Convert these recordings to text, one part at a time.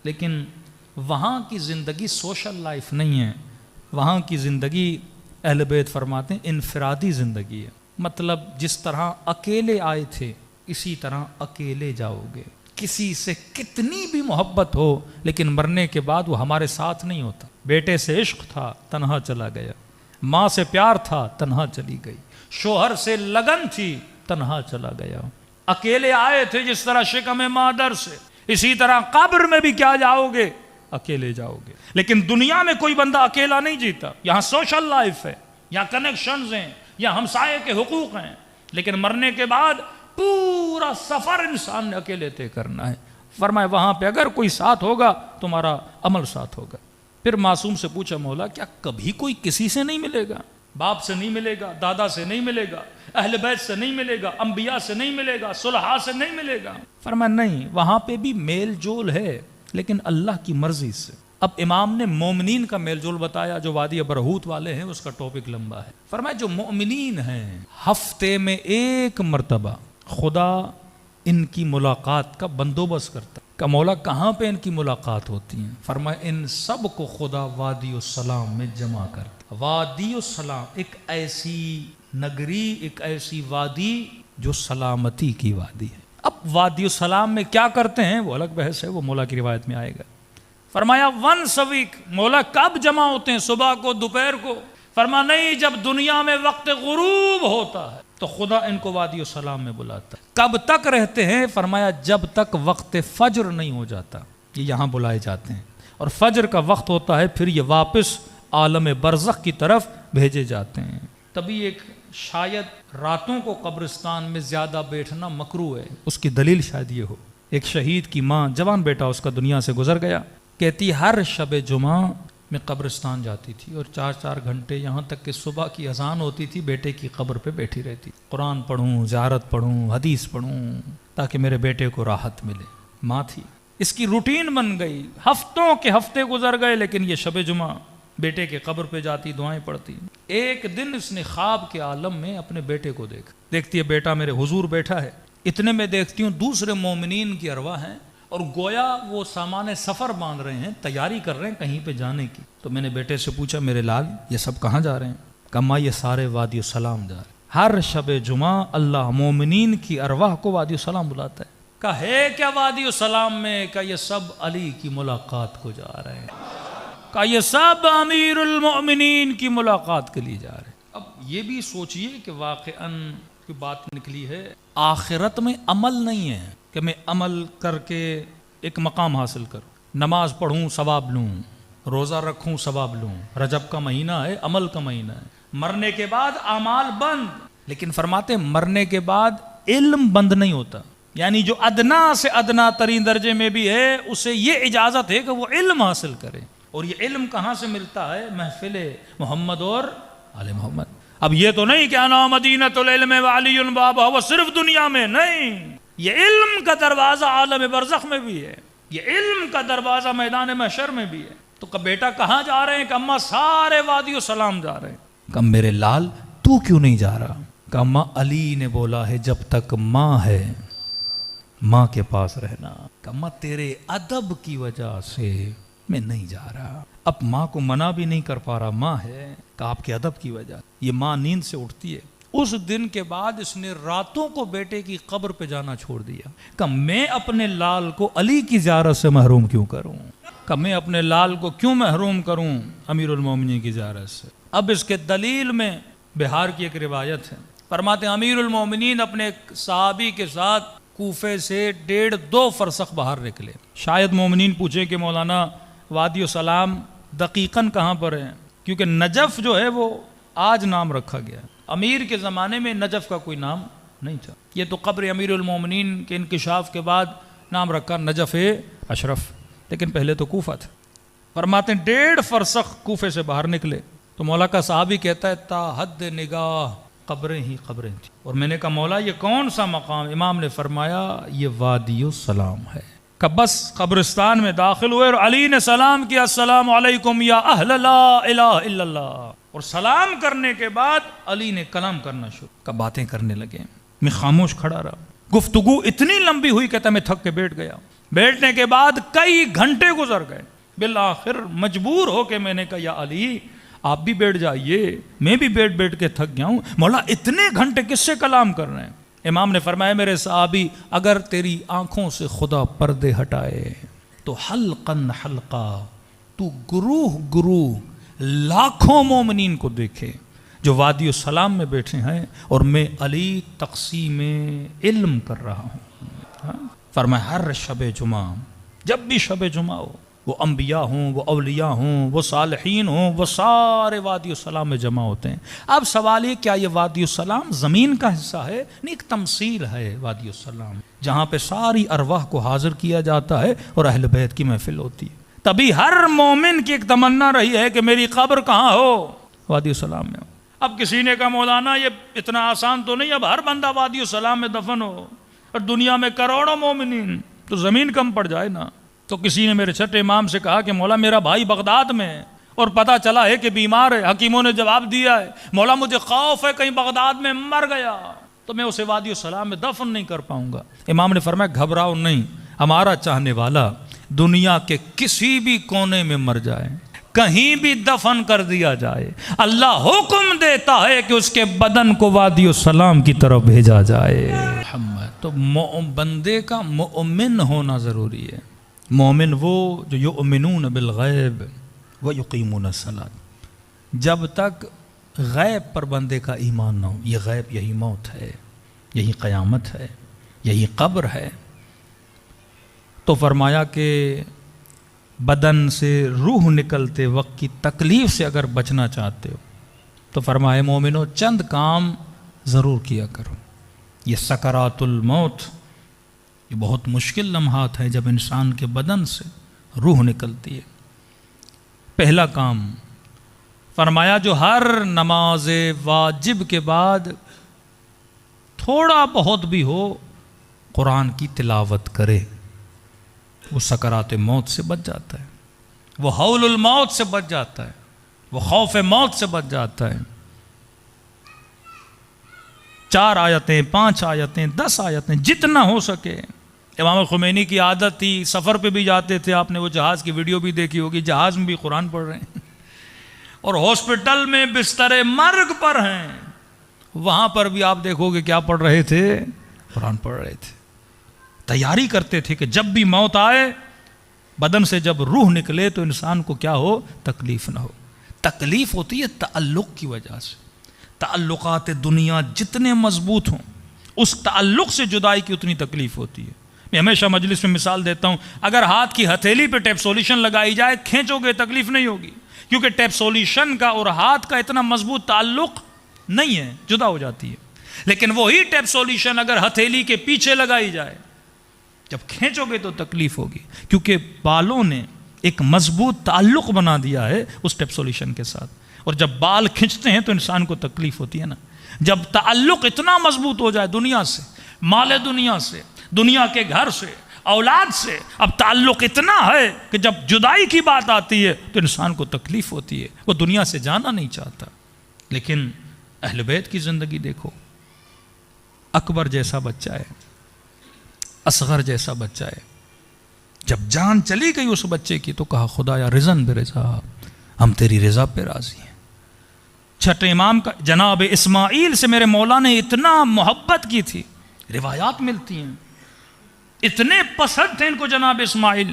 لیکن وہاں کی زندگی سوشل لائف نہیں ہے، وہاں کی زندگی اہل بیت فرماتے ہیں انفرادی زندگی ہے. مطلب جس طرح اکیلے آئے تھے اسی طرح اکیلے جاؤ گے. کسی سے کتنی بھی محبت ہو لیکن مرنے کے بعد وہ ہمارے ساتھ نہیں ہوتا. بیٹے سے عشق تھا تنہا چلا گیا، ماں سے پیار تھا تنہا چلی گئی، شوہر سے لگن تھی تنہا چلا گیا. اکیلے آئے تھے جس طرح شکم مادر سے، اسی طرح قبر میں بھی کیا جاؤ گے؟ اکیلے جاؤ گے. لیکن دنیا میں کوئی بندہ اکیلا نہیں جیتا. یہاں سوشل لائف ہے، یہاں کنیکشنز ہیں، یہاں ہمسائے کے حقوق ہیں، لیکن مرنے کے بعد پورا سفر انسان نے اکیلے طے کرنا ہے. فرمائے وہاں پہ اگر کوئی ساتھ ہوگا تمہارا عمل ساتھ ہوگا. پھر معصوم سے پوچھا مولا کیا کبھی کوئی کسی سے نہیں ملے گا؟ باپ سے نہیں ملے گا، دادا سے نہیں ملے گا، اہل بیت سے نہیں ملے گا، انبیاء سے نہیں ملے گا، صلحاء سے نہیں ملے گا؟ فرمایا نہیں، وہاں پہ بھی میل جول ہے لیکن اللہ کی مرضی سے. اب امام نے مومنین کا میل جول بتایا جو وادی برہوت والے ہیں، اس کا ٹاپک لمبا ہے. فرمایا جو مومنین ہیں ہفتے میں ایک مرتبہ خدا ان کی ملاقات کا بندوبست کرتا ہے. کہ مولا کہاں پہ ان کی ملاقات ہوتی ہیں؟ فرمایا ان سب کو خدا وادی السلام میں جمع کرتا. وادی السلام ایک ایسی نگری، ایک ایسی وادی جو سلامتی کی وادی ہے. اب وادی السلام میں کیا کرتے ہیں وہ الگ بحث ہے، وہ مولا کی روایت میں آئے گا. فرمایا ونس ویک. مولا کب جمع ہوتے ہیں؟ صبح کو، دوپہر کو؟ فرمایا نہیں، جب دنیا میں وقت غروب ہوتا ہے تو خدا ان کو وادی السلام میں بلاتا ہے. کب تک رہتے ہیں؟ فرمایا جب تک وقت فجر نہیں ہو جاتا یہ یہاں بلائے جاتے ہیں، اور فجر کا وقت ہوتا ہے پھر یہ واپس عالم برزخ کی طرف بھیجے جاتے ہیں. تبھی ایک شاید راتوں کو قبرستان میں زیادہ بیٹھنا مکروہ ہے، اس کی دلیل شاید یہ ہو. ایک شہید کی ماں، جوان بیٹا اس کا دنیا سے گزر گیا، کہتی ہر شب جمعہ میں قبرستان جاتی تھی اور 4 گھنٹے یہاں تک کہ صبح کی اذان ہوتی تھی بیٹے کی قبر پہ بیٹھی رہتی. قرآن پڑھوں، زیارت پڑھوں، حدیث پڑھوں تاکہ میرے بیٹے کو راحت ملے. ماں تھی، اس کی روٹین بن گئی. ہفتوں کے ہفتے گزر گئے لیکن یہ شب جمعہ بیٹے کے قبر پہ جاتی، دعائیں پڑھتی. ایک دن اس نے خواب کے عالم میں اپنے بیٹے کو دیکھتی ہے بیٹا میرے حضور بیٹھا ہے. اتنے میں دیکھتی ہوں دوسرے مومنین کی ارواح ہیں اور گویا وہ سامان سفر باندھ رہے ہیں، تیاری کر رہے ہیں کہیں پہ جانے کی. تو میں نے بیٹے سے پوچھا میرے لال یہ سب کہاں جا رہے ہیں؟ کہا یہ سارے وادی السلام جا رہے ہیں. ہر شب جمعہ اللہ مومنین کی ارواح کو وادی السلام بلاتا ہے. کہا ہے کیا وادی السلام میں؟ کہا یہ سب علی کی ملاقات کو جا رہے ہیں. کہا یہ سب امیر المؤمنین کی ملاقات کے لیے جا رہے ہیں. اب یہ بھی سوچئے کہ واقعاً کی بات نکلی ہے، آخرت میں عمل نہیں ہے کہ میں عمل کر کے ایک مقام حاصل کروں، نماز پڑھوں ثواب لوں، روزہ رکھوں ثواب لوں. رجب کا مہینہ ہے، عمل کا مہینہ ہے. مرنے کے بعد اعمال بند، لیکن فرماتے مرنے کے بعد علم بند نہیں ہوتا. یعنی جو ادنا سے ادنا ترین درجے میں بھی ہے اسے یہ اجازت ہے کہ وہ علم حاصل کرے. اور یہ علم کہاں سے ملتا ہے؟ محفل محمد اور آل محمد. اب یہ تو نہیں کہ انا مدینۃ العلم وعلی بابہ، وہ صرف دنیا میں نہیں، یہ علم کا دروازہ عالم برزخ میں بھی ہے، یہ علم کا دروازہ میدان محشر میں بھی ہے. تو کہ بیٹا کہاں جا رہے ہیں؟ کہ اماں سارے وادی السلام جا رہے ہیں. کہ میرے لال تو کیوں نہیں جا رہا؟ کہ اماں علی نے بولا ہے جب تک ماں ہے ماں کے پاس رہنا. کہ اماں تیرے ادب کی وجہ سے میں نہیں جا رہا. اب ماں کو منع بھی نہیں کر پا رہا، ماں ہے. کہ آپ کے ادب کی وجہ یہ ماں نیند سے اٹھتی ہے. اس دن کے بعد اس نے راتوں کو بیٹے کی قبر پہ جانا چھوڑ دیا. کہ میں اپنے لال کو علی کی زیارت سے محروم کیوں کروں؟ کہ میں اپنے لال کو کیوں محروم کروں امیر المومنین کی زیارت سے؟ اب اس کے دلیل میں بہار کی ایک روایت ہے. فرماتے ہیں امیر المومنین اپنے ایک صحابی کے ساتھ کوفے سے 1.5-2 فرسخ باہر نکلے. شاید مومنین پوچھے کہ مولانا وادی السلام دقیقاً کہاں پر ہے؟ کیونکہ نجف جو ہے وہ آج نام رکھا گیا. امیر کے زمانے میں نجف کا کوئی نام نہیں تھا. یہ تو قبر امیر المومنین کے انکشاف کے بعد نام رکھا نجف اشرف، لیکن پہلے تو کوفہ تھا. فرماتے ہیں 1.5 فرسخ کوفے سے باہر نکلے تو مولا کا صحابی کہتا ہے تا حد نگاہ قبریں ہی قبریں تھیں. اور میں نے کہا مولا یہ کون سا مقام؟ امام نے فرمایا یہ وادی السلام ہے. کہ بس قبرستان میں داخل ہوئے اور علی نے سلام کیا السلام علیکم یا اہل لا الہ الا اللہ. اور سلام کرنے کے بعد علی نے کلام کرنا شروع کا باتیں کرنے لگے. میں خاموش کھڑا رہا. گفتگو اتنی لمبی ہوئی کہتا میں تھک کے بیٹھ گیا. بیٹھنے کے بعد کئی گھنٹے گزر گئے، بالآخر مجبور ہو کے میں نے کہا یا علی آپ بھی بیٹھ جائیے، میں بھی بیٹھ بیٹھ کے تھک گیا ہوں، مولا اتنے گھنٹے کس سے کلام کر رہے ہیں؟ امام نے فرمایا میرے صحابی اگر تیری آنکھوں سے خدا پردے ہٹائے تو حلقاً حلقہ تو گروہ گروہ لاکھوں مومنین کو دیکھے جو وادی السلام میں بیٹھے ہیں اور میں علی تقسیم علم کر رہا ہوں۔ فرمایا ہر شب جمعہ، جب بھی شب جمعہ ہو، وہ انبیاء ہوں، وہ اولیاء ہوں، وہ صالحین ہوں، وہ سارے وادی السلام میں جمع ہوتے ہیں۔ اب سوال یہ کیا یہ وادی السلام زمین کا حصہ ہے؟ نہیں، ایک تمثیل ہے وادی السلام، جہاں پہ ساری ارواح کو حاضر کیا جاتا ہے اور اہل بیت کی محفل ہوتی ہے۔ تبھی ہر مومن کی ایک تمنا رہی ہے کہ میری قبر کہاں ہو؟ وادی السلام میں ہو۔ اب کسی نے کہا مولانا یہ اتنا آسان تو نہیں، اب ہر بندہ وادی السلام میں دفن ہو اور دنیا میں کروڑوں مومنین، تو زمین کم پڑ جائے نا۔ تو کسی نے میرے چھٹے امام سے کہا کہ مولا میرا بھائی بغداد میں ہے اور پتہ چلا ہے کہ بیمار ہے، حکیموں نے جواب دیا ہے مولا مجھے خوف ہے کہیں بغداد میں مر گیا تو میں اسے وادی السلام میں دفن نہیں کر پاؤں گا۔ امام نے فرمایا گھبراؤ نہیں، ہمارا چاہنے والا دنیا کے کسی بھی کونے میں مر جائے، کہیں بھی دفن کر دیا جائے، اللہ حکم دیتا ہے کہ اس کے بدن کو وادی السلام کی طرف بھیجا جائے۔ تو بندے کا مؤمن ہونا ضروری ہے۔ مومن وہ جو یؤمنون بالغیب ویقیمون الصلاۃ، جب تک غیب پر بندے کا ایمان نہ ہو، یہ غیب یہی موت ہے، یہی قیامت ہے، یہی قبر ہے۔ تو فرمایا کہ بدن سے روح نکلتے وقت کی تکلیف سے اگر بچنا چاہتے ہو تو فرمایا مومنو چند کام ضرور کیا کرو۔ یہ سکرات الموت، یہ بہت مشکل لمحات ہیں جب انسان کے بدن سے روح نکلتی ہے۔ پہلا کام فرمایا جو ہر نماز واجب کے بعد تھوڑا بہت بھی ہو قرآن کی تلاوت کرے، وہ سکرات موت سے بچ جاتا ہے، وہ ہول الموت سے بچ جاتا ہے، وہ خوف موت سے بچ جاتا ہے۔ 4 آیتیں، 5 آیتیں، 10 آیتیں، جتنا ہو سکے۔ امام خمینی کی عادت تھی، سفر پہ بھی جاتے تھے، آپ نے وہ جہاز کی ویڈیو بھی دیکھی ہوگی، جہاز میں بھی قرآن پڑھ رہے ہیں، اور ہاسپٹل میں بستر مرگ پر ہیں، وہاں پر بھی آپ دیکھو گے کیا پڑھ رہے تھے؟ قرآن پڑھ رہے تھے۔ تیاری کرتے تھے کہ جب بھی موت آئے، بدن سے جب روح نکلے تو انسان کو کیا ہو؟ تکلیف نہ ہو۔ تکلیف ہوتی ہے تعلق کی وجہ سے۔ تعلقات دنیا جتنے مضبوط ہوں، اس تعلق سے جدائی کی اتنی تکلیف ہوتی ہے۔ میں ہمیشہ مجلس میں مثال دیتا ہوں، اگر ہاتھ کی ہتھیلی پہ ٹیپ سولوشن لگائی جائے، کھینچو گے تکلیف نہیں ہوگی، کیونکہ ٹیپ سولوشن کا اور ہاتھ کا اتنا مضبوط تعلق نہیں ہے، جدا ہو جاتی ہے۔ لیکن وہی ٹیپ سولوشن اگر ہتھیلی کے پیچھے لگائی جائے، جب کھینچو گے تو تکلیف ہوگی، کیونکہ بالوں نے ایک مضبوط تعلق بنا دیا ہے اس ٹیپ سولوشن کے ساتھ، اور جب بال کھینچتے ہیں تو انسان کو تکلیف ہوتی ہے نا۔ جب تعلق اتنا مضبوط ہو جائے دنیا سے، مال دنیا سے، دنیا کے گھر سے، اولاد سے، اب تعلق اتنا ہے کہ جب جدائی کی بات آتی ہے تو انسان کو تکلیف ہوتی ہے، وہ دنیا سے جانا نہیں چاہتا۔ لیکن اہل بیت کی زندگی دیکھو، اکبر جیسا بچہ ہے، اصغر جیسا بچہ ہے، جب جان چلی گئی اس بچے کی تو کہا خدایا رضن برضا، ہم تیری رضا پہ راضی ہیں۔ چھٹے امام کا جناب اسماعیل سے میرے مولا نے اتنا محبت کی تھی، روایات ملتی ہیں، اتنے پسند تھے ان کو جناب اسماعیل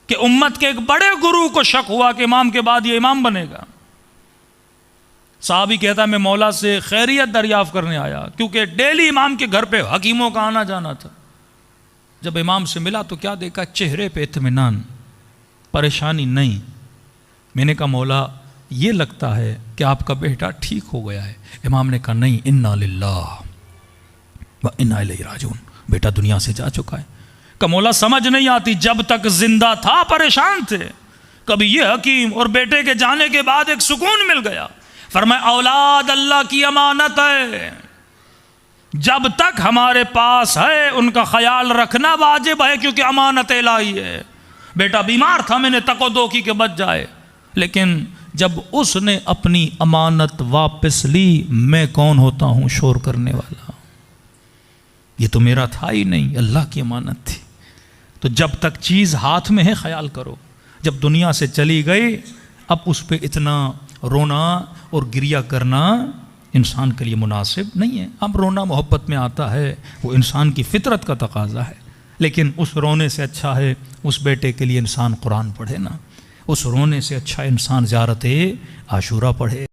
کہ امت کے ایک بڑے گرو کو شک ہوا کہ امام کے بعد یہ امام بنے گا۔ صحابی کہتا ہے میں مولا سے خیریت دریافت کرنے آیا، کیونکہ ڈیلی امام کے گھر پہ حکیموں کا آنا جانا تھا۔ جب امام سے ملا تو کیا دیکھا؟ چہرے پہ اطمینان، پریشانی نہیں۔ میں نے کہا مولا یہ لگتا ہے کہ آپ کا بیٹا ٹھیک ہو گیا ہے۔ امام نے کہا نہیں، انا للہ و انا الیہ راجعون، بیٹا دنیا سے جا چکا ہے۔ کہ مولا سمجھ نہیں آتی، جب تک زندہ تھا پریشان تھے، کبھی یہ حکیم، اور بیٹے کے جانے کے بعد ایک سکون مل گیا۔ فرمایا اولاد اللہ کی امانت ہے، جب تک ہمارے پاس ہے ان کا خیال رکھنا واجب ہے، کیونکہ امانت الہی ہے۔ بیٹا بیمار تھا، میں نے تک و دو کی کہ بچ جائے، لیکن جب اس نے اپنی امانت واپس لی، میں کون ہوتا ہوں شور کرنے والا؟ یہ تو میرا تھا ہی نہیں، اللہ کی امانت تھی۔ تو جب تک چیز ہاتھ میں ہے خیال کرو، جب دنیا سے چلی گئی اب اس پہ اتنا رونا اور گریہ کرنا انسان کے لیے مناسب نہیں ہے۔ اب رونا محبت میں آتا ہے، وہ انسان کی فطرت کا تقاضا ہے، لیکن اس رونے سے اچھا ہے اس بیٹے کے لیے انسان قرآن پڑھے نا، اس رونے سے اچھا انسان زیارت عاشورہ پڑھے۔